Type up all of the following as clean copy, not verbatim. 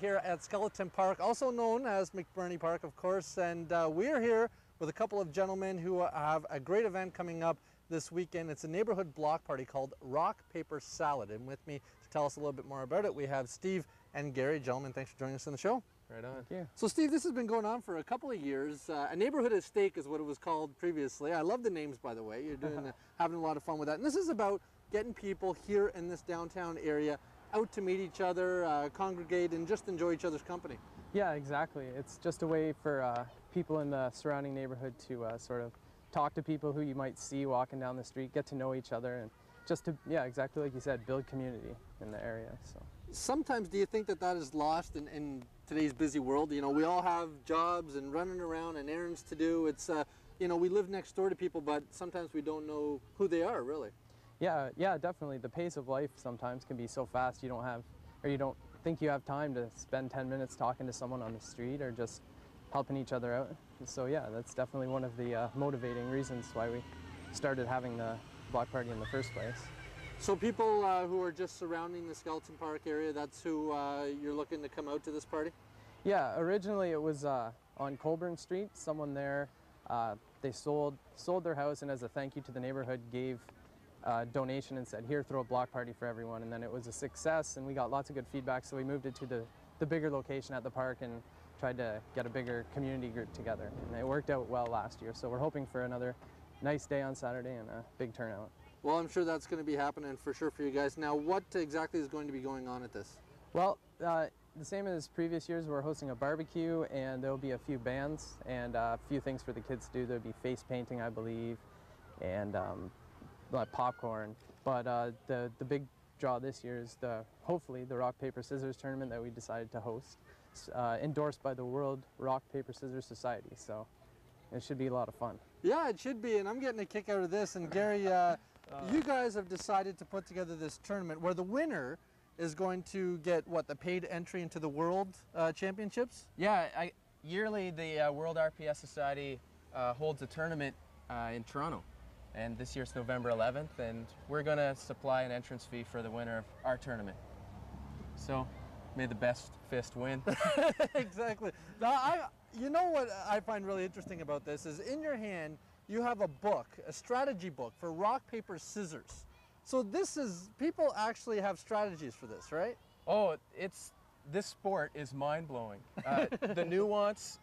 Here at Skeleton Park, also known as McBurney Park, of course, and we're here with a couple of gentlemen who have a great event coming up this weekend. It's a neighborhood block party called Rock, Paper, Salad, and with me to tell us a little bit more about it, we have Steve and Gary. Gentlemen, thanks for joining us on the show. Right on. Thank you. So Steve, this has been going on for a couple of years. A neighborhood at stake is what it was called previously. I love the names, by the way. You're doing having a lot of fun with that. And this is about getting people here in this downtown area out to meet each other, congregate, and just enjoy each other's company. Yeah, exactly. It's just a way for people in the surrounding neighborhood to sort of talk to people who you might see walking down the street, get to know each other, and just to, yeah, exactly like you said, build community in the area. So sometimes do you think that that is lost in today's busy world? You know, we all have jobs and running around and errands to do. It's, you know, we live next door to people, but sometimes we don't know who they are, really. Yeah, definitely. The pace of life sometimes can be so fast you don't have, or you don't think you have time to spend 10 minutes talking to someone on the street or just helping each other out. So yeah, that's definitely one of the motivating reasons why we started having the block party in the first place. So people who are just surrounding the Skeleton Park area, that's who you're looking to come out to this party? Yeah, originally it was on Colburn Street. Someone there, they sold their house, and as a thank you to the neighborhood gave donation and said, here, throw a block party for everyone. And then it was a success and we got lots of good feedback, so we moved it to the bigger location at the park and tried to get a bigger community group together, and it worked out well last year. So we're hoping for another nice day on Saturday and a big turnout. Well, I'm sure that's going to be happening for sure for you guys. Now, what exactly is going to be going on at this? Well, the same as previous years, we're hosting a barbecue, and there'll be a few bands and a few things for the kids to do. There'll be face painting, I believe, and popcorn. But the big draw this year is hopefully the Rock, Paper, Scissors tournament that we decided to host, endorsed by the World Rock, Paper, Scissors Society. So it should be a lot of fun. Yeah, it should be, and I'm getting a kick out of this. And Gary, you guys have decided to put together this tournament where the winner is going to get, what, the paid entry into the World Championships? Yeah, yearly the World RPS Society holds a tournament in Toronto. And this year's November 11th, and we're going to supply an entrance fee for the winner of our tournament. So, may the best fist win. Exactly. Now, you know what I find really interesting about this is in your hand you have a book, a strategy book for rock, paper, scissors. So people actually have strategies for this, right? Oh, this sport is mind-blowing. The nuance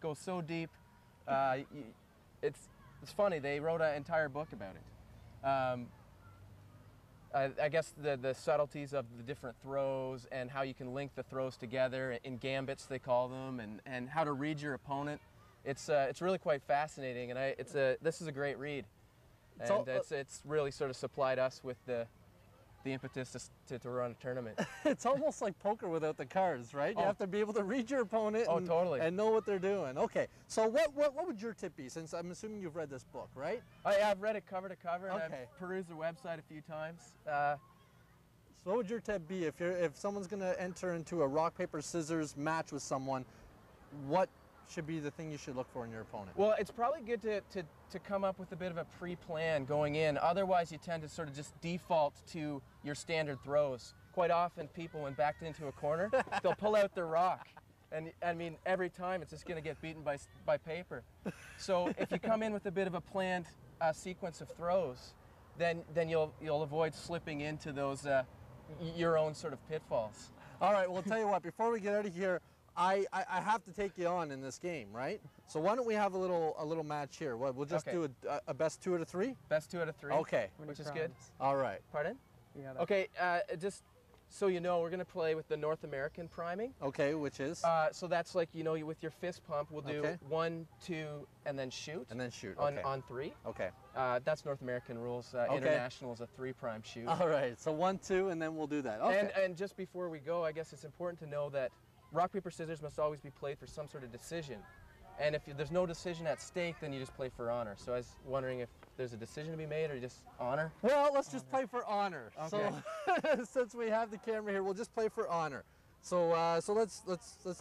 goes so deep. It's funny, they wrote an entire book about it. I guess the subtleties of the different throws and how you can link the throws together in gambits, they call them, and how to read your opponent. It's really quite fascinating, and this is a great read. And it's really sort of supplied us with the impetus to run a tournament. It's almost like poker without the cards, right? You have to be able to read your opponent and know what they're doing. Okay, so what would your tip be, since I'm assuming you've read this book, right? I've read it cover to cover, and I've perused their website a few times. So what would your tip be if someone's going to enter into a rock, paper, scissors match with someone? What should be the thing you should look for in your opponent? Well, it's probably good to come up with a bit of a pre-plan going in. Otherwise, you tend to sort of just default to your standard throws. Quite often, people, when backed into a corner, they'll pull out their rock. And I mean, every time it's just going to get beaten by paper. So if you come in with a bit of a planned sequence of throws, then you'll avoid slipping into those your own sort of pitfalls. All right, well, I'll tell you what, before we get out of here, I have to take you on in this game, right? So why don't we have a little match here? We'll just do a best 2 out of 3? Best 2 out of 3. Okay. Which is good. All right. Pardon? Okay, just so you know, we're going to play with the North American priming. Okay, which is? So that's like, you know, with your fist pump, we'll do 1, 2, and then shoot. And then shoot, on 3. Okay. That's North American rules. International is a 3' shoot. All right, so 1, 2, and then we'll do that. Okay. And just before we go, I guess it's important to know that rock, paper, scissors must always be played for some sort of decision. And if there's no decision at stake, then you just play for honor. So I was wondering if there's a decision to be made or just honor? Well, let's just play for honor. Okay. So since we have the camera here, we'll just play for honor. So let's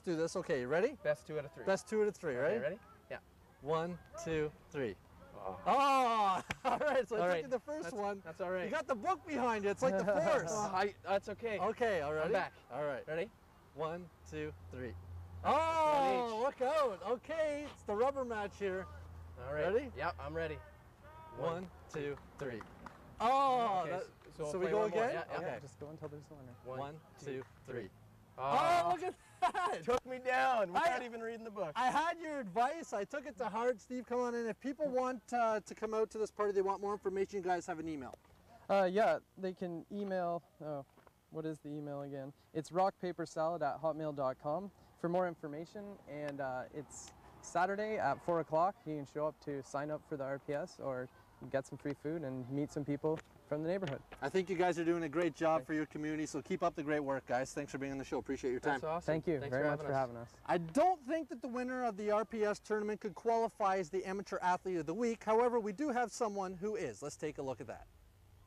do this. Okay, you ready? Best 2 out of 3. Best 2 out of 3, right? Okay, ready? Yeah. 1, 2, 3. Oh. Oh, all right. So I took you the first one. That's all right. You got the book behind you. It's like the Force. That's okay. Okay, all right. I'm back. All right. Ready? 1, 2, 3. Oh, look out. Okay, it's the rubber match here. All right. Ready? Yep, I'm ready. 1, 2, 3. Oh, Okay, that, so we'll so we play go one more. again? Yeah, yeah. Okay. Just go until there's a winner. 1, 2, 3. Oh, look at that. took me down without even reading the book. I had your advice. I took it to heart. Steve, come on in. If people want to come out to this party, they want more information, you guys have an email. Yeah, they can email, what is the email again? It's rockpapersalad@hotmail.com for more information, and it's Saturday at 4 o'clock. You can show up to sign up for the RPS or get some free food and meet some people from the neighborhood. I think you guys are doing a great job for your community, so keep up the great work, guys. Thanks for being on the show. Appreciate your time. That's awesome. Thank you Thanks very much for having us. I don't think that the winner of the RPS tournament could qualify as the Amateur Athlete of the Week. However, we do have someone who is. Let's take a look at that.